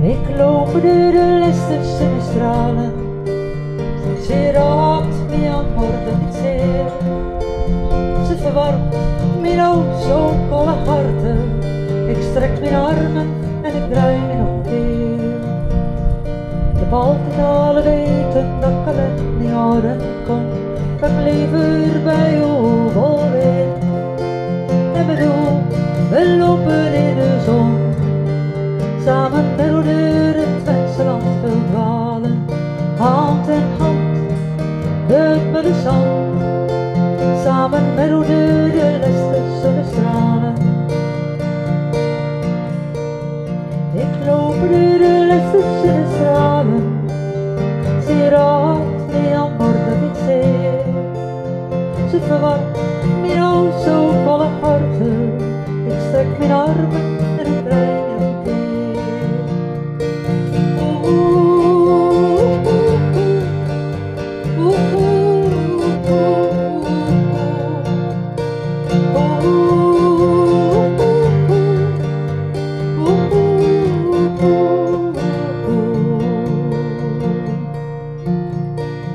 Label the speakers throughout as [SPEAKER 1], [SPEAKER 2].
[SPEAKER 1] Ik loop door de listers in de stralen, ze raakt mij aan morgen niet zeer. Ze verwarmt mijn o zo kolle harten, ik strek mijn armen en ik draai me nog een keer. De baltitalen weten dat ik alleen niet houden kon, dat ik liever bij jou vol weet. En bedoel, we lopen in de zon, samen met door het Twentseland veel dwalen, hand in hand, uit met de zand, samen met door de lesters zullen stralen. Ik loop door de lesters in de stralen, ze raakt mij aan morgen niet zeer. Ze verwarmt mijn o zo volle harten, ik strek mijn armen en ik draai me nog een keer.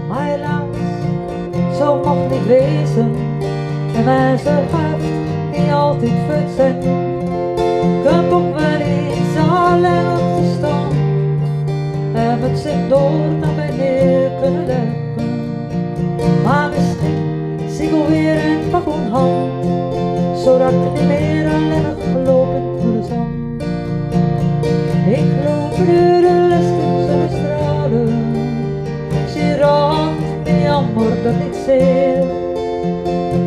[SPEAKER 1] Maar helaas, zo mag niet wezen, en mensen heeft niet altijd fit zijn. Kunt ook wel eens alleen op te staan, en met zich door naar beneden kunnen leggen. Maar misschien zie ik alweer een pak een hand, zodat ik niet meer alleen nog loop in de zon. Ik loop door de lesters en de stralen, ze raakt mij aan morgen niet zeer.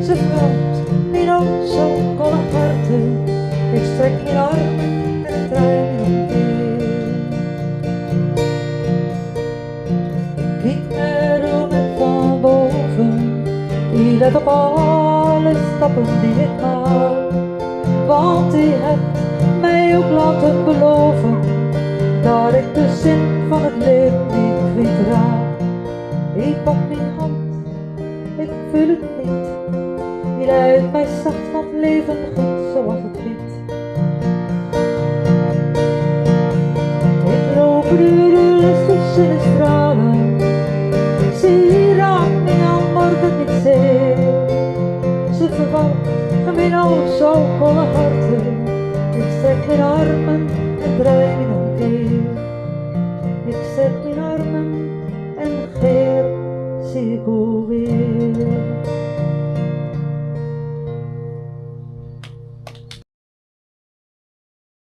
[SPEAKER 1] Ze valt mijn o zo kolle harten, ik strek mijn armen en ik draai me nog een keer. Ik kijk naar de ogen van boven, die let op alle stappen die ik maak. Want die hebt mij ook laten beloven, dat ik de zin van het leven niet kwijt raak. Ik pak mijn hand, ik voel het niet, die leidt mij zacht van het leven giet zoals het giet. Ik loop door de lesters in de stralen, ze raakt mij aan morgen niet zeer. Ze vervalt mijn o zo volle harten, ik strek mijn armen en draai me